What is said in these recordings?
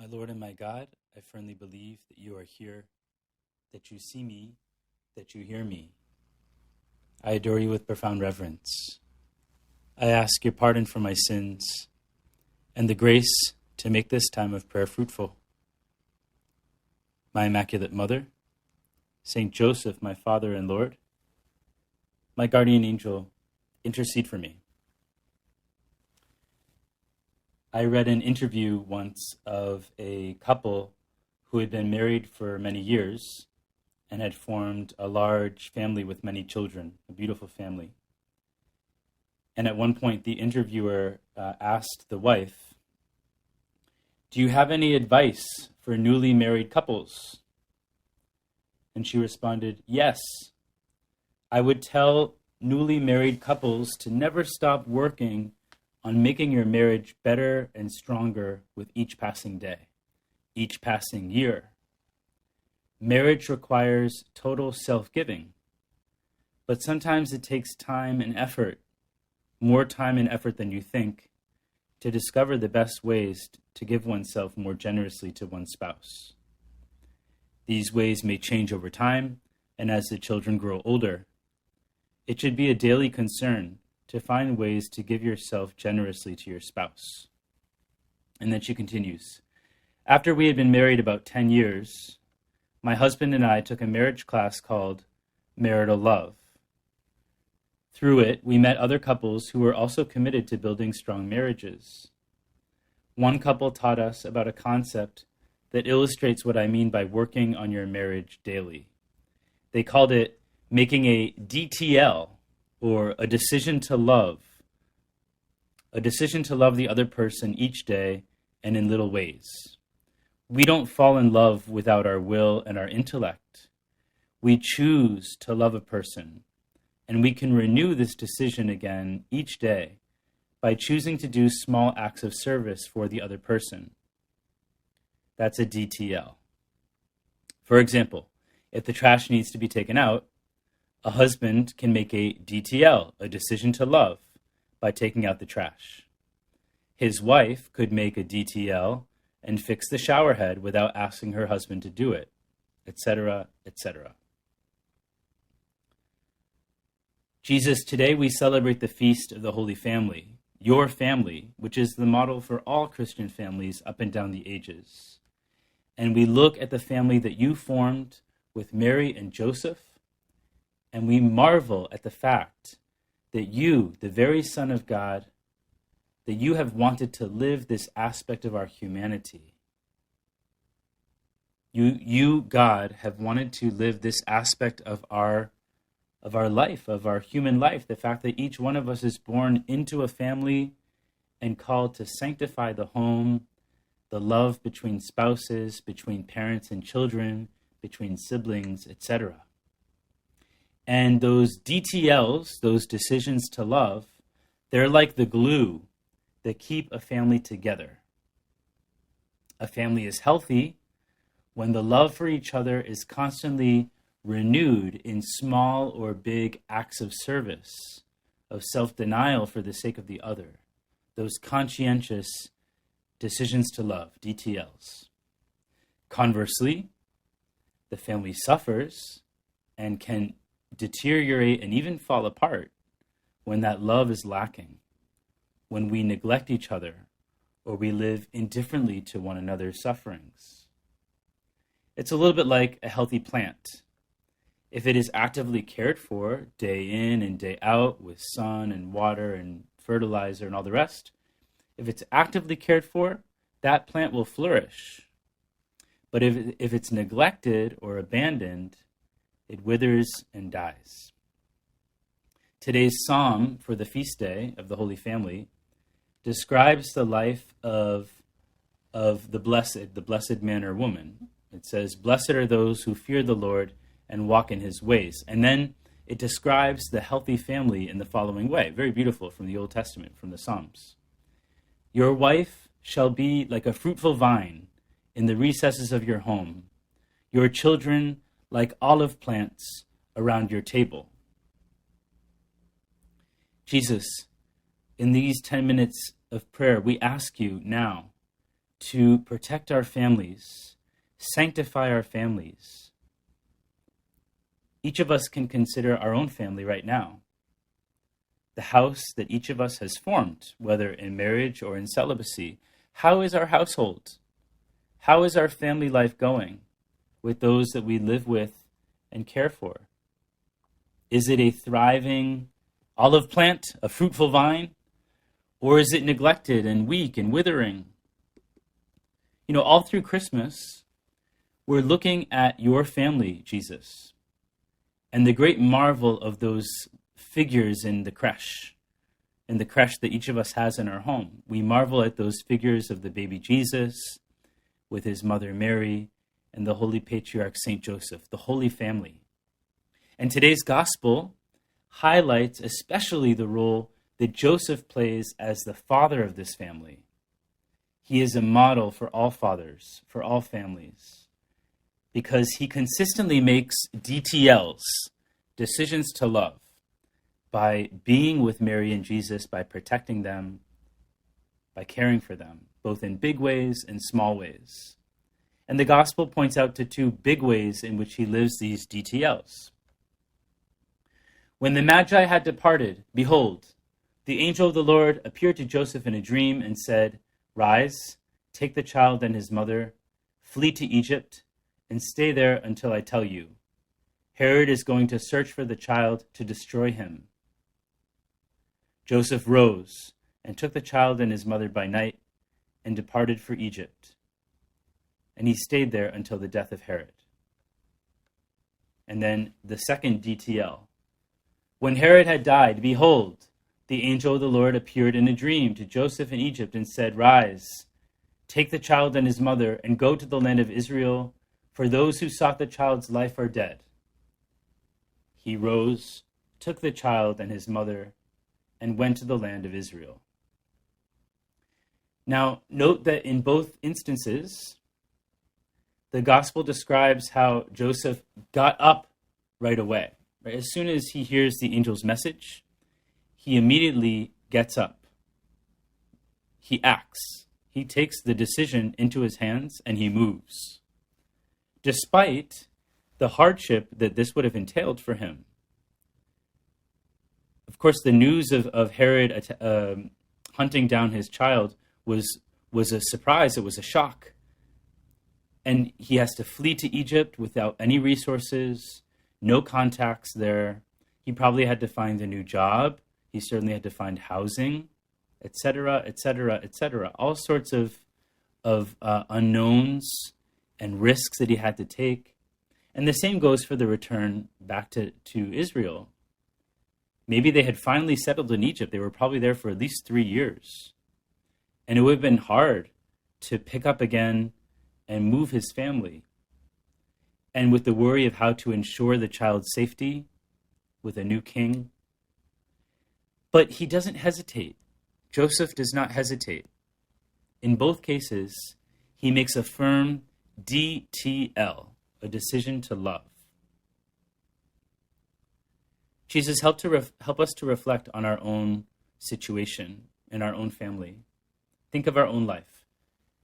Lord and my God, I firmly believe that you are here, that you see me, that you hear me. I adore you with profound reverence. I ask your pardon for my sins and the grace to make this time of prayer fruitful. My Immaculate Mother, Saint Joseph, my Father and Lord, my guardian angel, intercede for me. I read an interview once of a couple who had been married for many years and had formed a large family with many children, a beautiful family. And at one point, the interviewer asked the wife, "Do you have any advice for newly married couples?" And she responded, "Yes, I would tell newly married couples to never stop working on making your marriage better and stronger with each passing day, each passing year. Marriage requires total self-giving, but sometimes it takes time and effort, more time and effort than you think, to discover the best ways to give oneself more generously to one's spouse. These ways may change over time, and as the children grow older, it should be a daily concern to find ways to give yourself generously to your spouse." And then she continues, "After we had been married about 10 years, my husband and I took a marriage class called Marital Love. Through it, we met other couples who were also committed to building strong marriages. One couple taught us about a concept that illustrates what I mean by working on your marriage daily. They called it making a DTL, or a decision to love the other person each day and in little ways. We don't fall in love without our will and our intellect. We choose to love a person, and we can renew this decision again each day by choosing to do small acts of service for the other person. That's a DTL. For example, if the trash needs to be taken out, a husband can make a DTL, a decision to love, by taking out the trash. His wife could make a DTL and fix the shower head without asking her husband to do it, etc., etc. Jesus, today we celebrate the feast of the Holy Family, your family, which is the model for all Christian families up and down the ages. And we look at the family that you formed with Mary and Joseph, and we marvel at the fact that you, the very Son of God, that you have wanted to live this aspect of our humanity. You, God, have wanted to live this aspect of our life, of our human life, the fact that each one of us is born into a family and called to sanctify the home, the love between spouses, between parents and children, between siblings, etc. And those DTLs, those decisions to love, they're like the glue that keep a family together. A family is healthy when the love for each other is constantly renewed in small or big acts of service, of self-denial for the sake of the other. Those conscientious decisions to love, DTLs. Conversely, the family suffers and can deteriorate and even fall apart when that love is lacking, when we neglect each other or we live indifferently to one another's sufferings. It's a little bit like a healthy plant. If it is actively cared for day in and day out with sun and water and fertilizer and all the rest, if it's actively cared for, that plant will flourish. But if it's neglected or abandoned, it withers and dies. Today's psalm for the feast day of the Holy Family describes the life of the blessed man or woman. It says, "Blessed are those who fear the Lord and walk in his ways." And then it describes the healthy family in the following way. Very beautiful from the Old Testament, from the Psalms. "Your wife shall be like a fruitful vine in the recesses of your home, your children like olive plants around your table." Jesus, in these 10 minutes of prayer, we ask you now to protect our families, sanctify our families. Each of us can consider our own family right now, the house that each of us has formed, whether in marriage or in celibacy. How is our household? How is our family life going with those that we live with and care for? Is it a thriving olive plant, a fruitful vine? Or is it neglected and weak and withering? All through Christmas, we're looking at your family, Jesus, and the great marvel of those figures in the creche that each of us has in our home. We marvel at those figures of the baby Jesus with his mother Mary and the Holy Patriarch Saint Joseph, the Holy Family. And today's gospel highlights especially the role that Joseph plays as the father of this family. He is a model for all fathers, for all families, because he consistently makes DTLs, decisions to love, by being with Mary and Jesus, by protecting them, by caring for them, both in big ways and small ways. And the gospel points out to two big ways in which he lives these DTLs. When the magi had departed, behold, the angel of the Lord appeared to Joseph in a dream and said, "Rise, take the child and his mother, flee to Egypt, and stay there until I tell you. Herod is going to search for the child to destroy him." Joseph rose and took the child and his mother by night and departed for Egypt. And he stayed there until the death of Herod. And then the second DTL. When Herod had died, behold, the angel of the Lord appeared in a dream to Joseph in Egypt and said, "Rise, take the child and his mother, and go to the land of Israel, for those who sought the child's life are dead." He rose, took the child and his mother, and went to the land of Israel. Now, note that in both instances, the gospel describes how Joseph got up right away. Right? As soon as he hears the angel's message, he immediately gets up. He acts. He takes the decision into his hands and he moves, despite the hardship that this would have entailed for him. Of course, the news of Herod hunting down his child was a surprise. It was a shock. And he has to flee to Egypt without any resources, no contacts there. He probably had to find a new job. He certainly had to find housing, etc., etc., etc. All sorts of unknowns and risks that he had to take. And the same goes for the return back to Israel. Maybe they had finally settled in Egypt. They were probably there for at least 3 years. And it would have been hard to pick up again and move his family. And with the worry of how to ensure the child's safety with a new king. But he doesn't hesitate. Joseph does not hesitate. In both cases, he makes a firm DTL, a decision to love. Jesus, help us to reflect on our own situation in our own family. Think of our own life.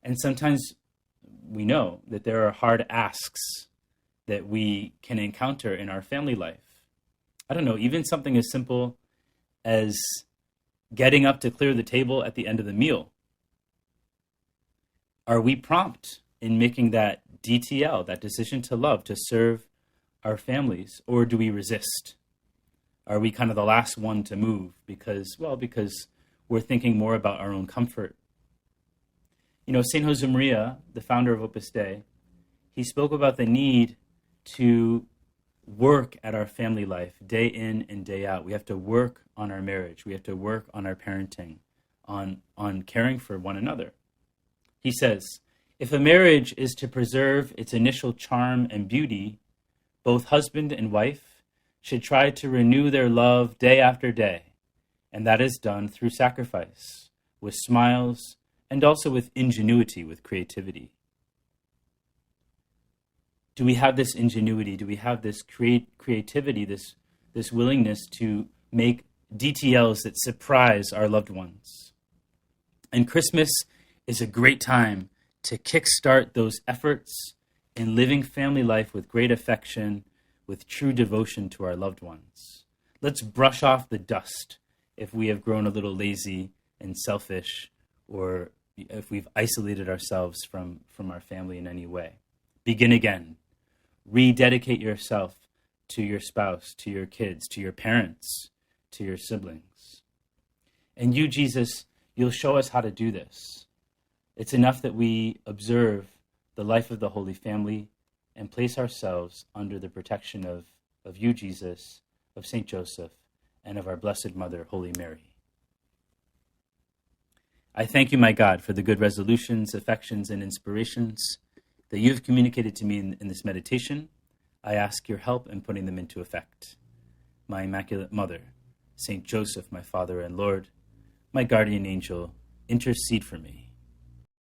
And sometimes we know that there are hard asks that we can encounter in our family life. I don't know, even something as simple as getting up to clear the table at the end of the meal. Are we prompt in making that DTL, that decision to love, to serve our families, or do we resist? Are we kind of the last one to move because we're thinking more about our own comfort? St. Josemaria, the founder of Opus Dei, he spoke about the need to work at our family life day in and day out. We have to work on our marriage. We have to work on our parenting, on caring for one another. He says, if a marriage is to preserve its initial charm and beauty, both husband and wife should try to renew their love day after day, and that is done through sacrifice, with smiles, and also with ingenuity, with creativity. Do we have this ingenuity? Do we have this creativity, this willingness to make DTLs that surprise our loved ones? And Christmas is a great time to kickstart those efforts in living family life with great affection, with true devotion to our loved ones. Let's brush off the dust if we have grown a little lazy and selfish, or if we've isolated ourselves from our family in any way. Begin again. Rededicate yourself to your spouse, to your kids, to your parents, to your siblings. And you, Jesus, you'll show us how to do this. It's enough that we observe the life of the Holy Family and place ourselves under the protection of you, Jesus, of Saint Joseph, and of our Blessed Mother, Holy Mary. I thank you, my God, for the good resolutions, affections, and inspirations that you have communicated to me in this meditation. I ask your help in putting them into effect. My Immaculate Mother, Saint Joseph, my Father and Lord, my guardian angel, intercede for me.